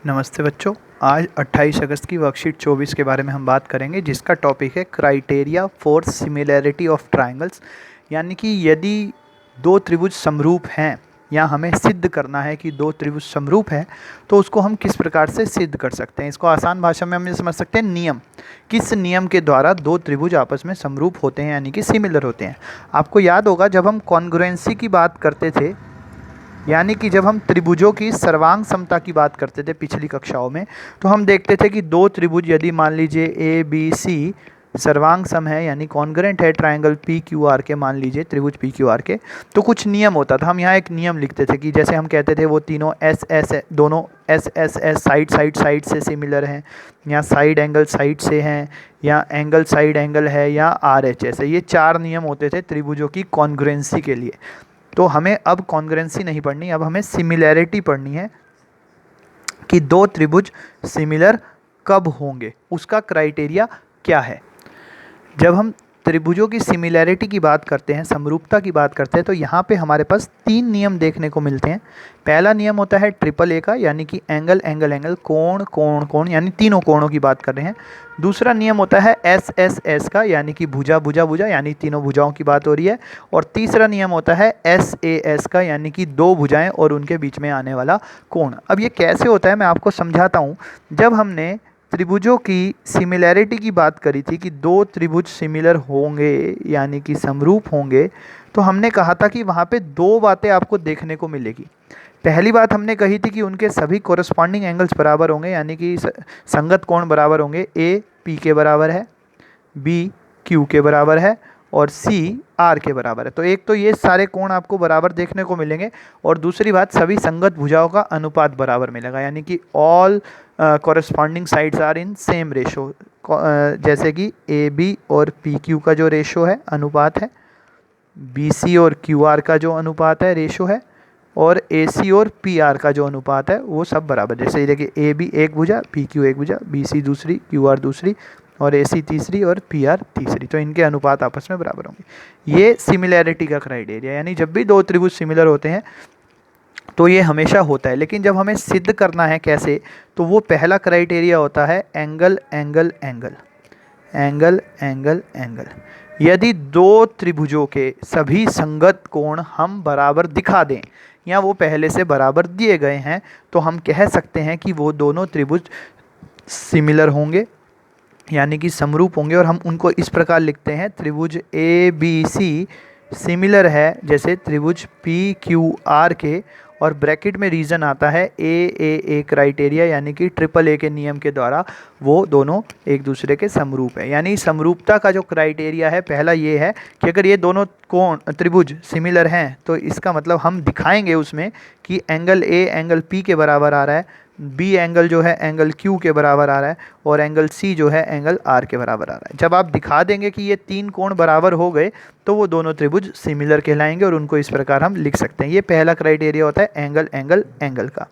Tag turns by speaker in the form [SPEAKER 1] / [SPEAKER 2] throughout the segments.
[SPEAKER 1] नमस्ते बच्चों। आज 28 अगस्त की वर्कशीट 24 के बारे में हम बात करेंगे, जिसका टॉपिक है criteria for similarity of triangles. यानी कि यदि दो त्रिभुज समरूप हैं या हमें सिद्ध करना है कि दो त्रिभुज समरूप हैं, तो उसको हम किस प्रकार से सिद्ध कर सकते हैं। इसको आसान भाषा में हम ये समझ सकते हैं, नियम, किस नियम के द्वारा दो त्रिभुज आपस में समरूप होते हैं यानी कि सिमिलर होते हैं। आपको याद होगा जब हम कॉन्ग्रुएंसी की बात करते थे, यानी कि जब हम त्रिभुजों की सर्वांग समता की बात करते थे पिछली कक्षाओं में, तो हम देखते थे कि दो त्रिभुज यदि मान लीजिए ए बी सी सर्वांग सम है यानी कॉन्ग्रुएंट है ट्रायंगल पी क्यू आर के, मान लीजिए त्रिभुज पी क्यू आर के, तो कुछ नियम होता था। हम यहाँ एक नियम लिखते थे कि जैसे हम कहते थे वो तीनों दोनों एस एस एस साइड से सिमिलर हैं, या साइड एंगल साइड से हैं, या एंगल साइड एंगल है, या आर एच ऐसे, ये चार नियम होते थे त्रिभुजों की कॉन्ग्रुएंसी के लिए। तो हमें अब कॉन्ग्रुएंसी नहीं पढ़नी, अब हमें सिमिलैरिटी पढ़नी है कि दो त्रिभुज सिमिलर कब होंगे, उसका क्राइटेरिया क्या है। जब हम त्रिभुजों की सिमिलैरिटी की बात करते हैं, समरूपता की बात करते हैं, तो यहाँ पे हमारे पास तीन नियम देखने को मिलते हैं। पहला नियम होता है ट्रिपल ए का, यानी कि एंगल एंगल एंगल, कोण कोण कोण, यानी तीनों कोणों की बात कर रहे हैं। दूसरा नियम होता है एस एस एस का, यानी कि भुजा भुजा भुजा, यानी तीनों भुजाओं की बात हो रही है। और तीसरा नियम होता है एस ए एस का, यानी कि दो भुजाएं और उनके बीच में आने वाला कोण। अब ये कैसे होता है मैं आपको समझाता हूँ। जब हमने त्रिभुजों की सिमिलैरिटी की बात करी थी कि दो त्रिभुज सिमिलर होंगे यानी कि समरूप होंगे, तो हमने कहा था कि वहाँ पे दो बातें आपको देखने को मिलेगी। पहली बात हमने कही थी कि उनके सभी कोरस्पॉन्डिंग एंगल्स बराबर होंगे, यानी कि संगत कोण बराबर होंगे। ए पी के बराबर है, बी क्यू के बराबर है, और सी आर के बराबर है। तो एक तो ये सारे कोण आपको बराबर देखने को मिलेंगे, और दूसरी बात सभी संगत भुजाओं का अनुपात बराबर मिलेगा, यानी कि all corresponding sides are in same ratio. जैसे कि ए बी और पी क्यू का जो रेशो है, अनुपात है, बी सी और क्यू आर का जो अनुपात है, रेशो है, और ए सी और पी आर का जो अनुपात है वो सब बराबर। जैसे ये देखिए, ए बी एक भुजा, पी क्यू एक भुजा, बी सी दूसरी, क्यू आर दूसरी, और ए सी तीसरी और पी आर तीसरी, तो इनके अनुपात आपस में बराबर होंगे। ये सिमिलैरिटी का क्राइटेरिया, यानी जब भी दो त्रिभुज सिमिलर होते हैं तो ये हमेशा होता है। लेकिन जब हमें सिद्ध करना है कैसे, तो वो पहला क्राइटेरिया होता है angle angle angle, angle angle angle. यदि दो त्रिभुजों के सभी संगत कोण हम बराबर दिखा दें या वो पहले से बराबर दिए गए हैं, तो हम कह सकते हैं कि वो दोनों त्रिभुज सिमिलर होंगे यानी कि समरूप होंगे। और हम उनको इस प्रकार लिखते हैं, त्रिभुज ए बी सी सिमिलर है जैसे त्रिभुज पी क्यू आर के, और ब्रैकेट में रीजन आता है ए क्राइटेरिया, यानी कि ट्रिपल ए के नियम के द्वारा वो दोनों एक दूसरे के समरूप है। यानी समरूपता का जो क्राइटेरिया है पहला ये है कि अगर ये दोनों कोण त्रिभुज सिमिलर हैं, तो इसका मतलब हम दिखाएंगे उसमें कि एंगल ए एंगल पी के बराबर आ रहा है, बी एंगल जो है एंगल क्यू के बराबर आ रहा है, और एंगल सी जो है एंगल आर के बराबर आ रहा है। जब आप दिखा देंगे कि ये तीन कोण बराबर हो गए, तो वो दोनों त्रिभुज सिमिलर कहलाएंगे, और उनको इस प्रकार हम लिख सकते हैं। ये पहला क्राइटेरिया होता है एंगल एंगल एंगल का।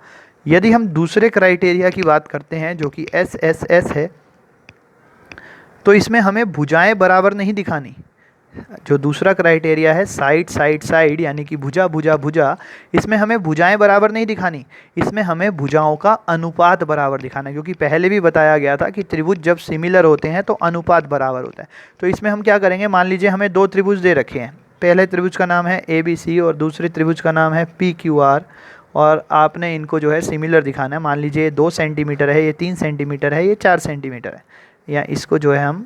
[SPEAKER 1] यदि हम दूसरे क्राइटेरिया की बात करते हैं जो कि एस एस एस है, तो इसमें हमें भुजाएं बराबर नहीं दिखानी। जो दूसरा क्राइटेरिया है साइड साइड साइड, यानी कि भुजा भुजा भुजा, इसमें हमें भुजाएं बराबर नहीं दिखानी, इसमें हमें भुजाओं का अनुपात बराबर दिखाना है। क्योंकि पहले भी बताया गया था कि त्रिभुज जब सिमिलर होते हैं तो अनुपात बराबर होता है। तो इसमें हम क्या करेंगे, मान लीजिए हमें दो त्रिभुज दे रखे हैं, पहले त्रिभुज का नाम है ए बी सी और दूसरे त्रिभुज का नाम है पी क्यू आर, और आपने इनको जो है सिमिलर दिखाना है। मान लीजिए 2 सेंटीमीटर है, ये 3 सेंटीमीटर है, ये 4 सेंटीमीटर है, या इसको जो है हम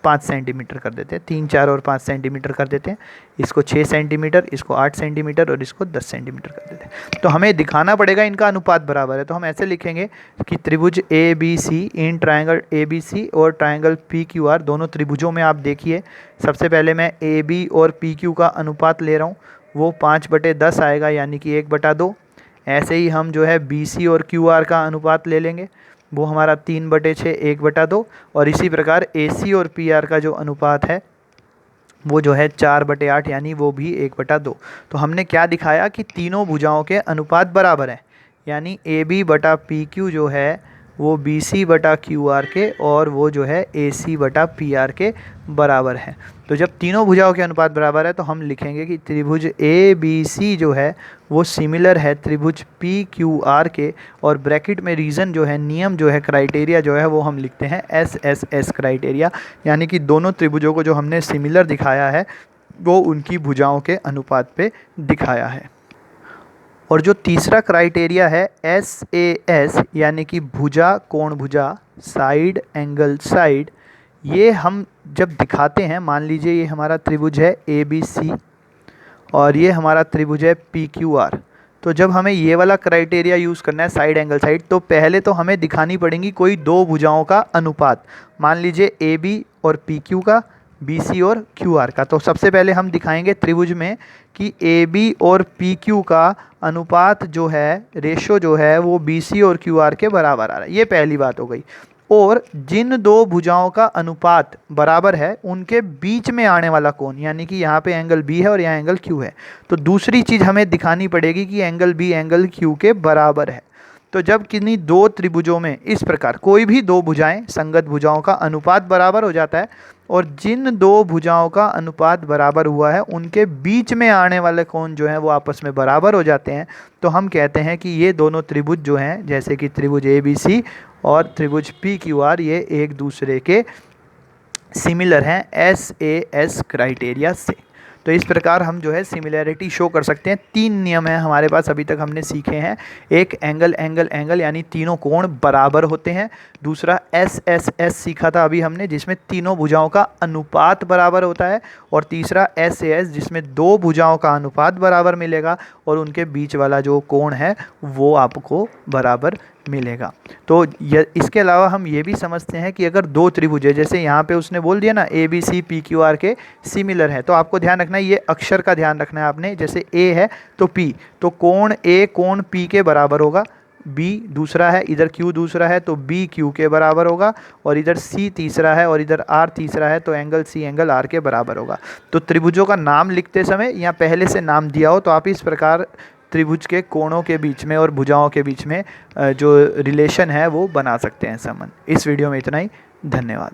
[SPEAKER 1] 5 सेंटीमीटर कर देते हैं, 3 4 और 5 सेंटीमीटर कर देते हैं, इसको 6 सेंटीमीटर, इसको 8 सेंटीमीटर और इसको 10 सेंटीमीटर कर देते हैं। तो हमें दिखाना पड़ेगा इनका अनुपात बराबर है। तो हम ऐसे लिखेंगे कि त्रिभुज A B C in triangle A B C और ट्रायंगल पी क्यू आर, दोनों त्रिभुजों में आप देखिए, सबसे पहले मैं ए बी और पी क्यू का अनुपात ले रहा हूँ, वो 5/10 आएगा, यानी कि 1/2। ऐसे ही हम जो है बी सी और क्यू आर का अनुपात ले लेंगे, वो हमारा 3/6 1/2, और इसी प्रकार ए सी और पी आर का जो अनुपात है वो जो है 4/8, यानी वो भी 1/2। तो हमने क्या दिखाया कि तीनों भुजाओं के अनुपात बराबर है, यानी ए बी बटा पी क्यू जो है वो BC/QR के और वो जो है AC/PR के बराबर है। तो जब तीनों भुजाओं के अनुपात बराबर है तो हम लिखेंगे कि त्रिभुज ABC जो है वो सिमिलर है त्रिभुज PQR के, और ब्रैकेट में रीज़न जो है, नियम जो है, क्राइटेरिया जो है वो हम लिखते हैं SSS क्राइटेरिया, यानी कि दोनों त्रिभुजों को जो हमने सिमिलर दिखाया है वो उनकी भुजाओं के अनुपात पे दिखाया है। और जो तीसरा क्राइटेरिया है SAS यानी कि भुजा कोण भुजा, साइड एंगल साइड, ये हम जब दिखाते हैं, मान लीजिए ये हमारा त्रिभुज है ABC और ये हमारा त्रिभुज है PQR, तो जब हमें ये वाला क्राइटेरिया यूज़ करना है साइड एंगल साइड, तो पहले तो हमें दिखानी पड़ेंगी कोई दो भुजाओं का अनुपात, मान लीजिए AB और PQ का, BC और QR का। तो सबसे पहले हम दिखाएंगे त्रिभुज में कि AB और PQ का अनुपात जो है, रेशो जो है वो BC और QR के बराबर आ रहा है, ये पहली बात हो गई। और जिन दो भुजाओं का अनुपात बराबर है उनके बीच में आने वाला कोण, यानी कि यहाँ पे एंगल B है और यहाँ एंगल Q है, तो दूसरी चीज़ हमें दिखानी पड़ेगी कि एंगल B एंगल Q के बराबर है। तो जब किन्हीं दो त्रिभुजों में इस प्रकार कोई भी दो भुजाएं, संगत भुजाओं का अनुपात बराबर हो जाता है और जिन दो भुजाओं का अनुपात बराबर हुआ है उनके बीच में आने वाले कोण जो हैं वो आपस में बराबर हो जाते हैं, तो हम कहते हैं कि ये दोनों त्रिभुज जो हैं, जैसे कि त्रिभुज ABC और त्रिभुज PQR, ये एक दूसरे के सिमिलर हैं SAS क्राइटेरिया से। तो इस प्रकार हम जो है सिमिलैरिटी शो कर सकते हैं। तीन नियम हैं हमारे पास, अभी तक हमने सीखे हैं। एक एंगल एंगल एंगल यानी तीनों कोण बराबर होते हैं। दूसरा SSS सीखा था अभी हमने, जिसमें तीनों भुजाओं का अनुपात बराबर होता है। और तीसरा SAS, जिसमें दो भुजाओं का अनुपात बराबर मिलेगा और उनके बीच वाला जो कोण है वो आपको बराबर मिलेगा। तो इसके अलावा हम ये भी समझते हैं कि अगर दो त्रिभुज है, जैसे यहाँ पे उसने बोल दिया ना ABC PQR के सिमिलर है, तो आपको ध्यान रखना है, ये अक्षर का ध्यान रखना है आपने। जैसे A है तो P, तो कोण A कोण P के बराबर होगा। B दूसरा है, इधर Q दूसरा है तो B Q के बराबर होगा। और इधर C तीसरा है और इधर R तीसरा है तो एंगल C एंगल R के बराबर होगा। तो त्रिभुजों का नाम लिखते समय या पहले से नाम दिया हो तो आप इस प्रकार त्रिभुज के कोणों के बीच में और भुजाओं के बीच में जो रिलेशन है वो बना सकते हैं संबंध। इस वीडियो में इतना ही, धन्यवाद।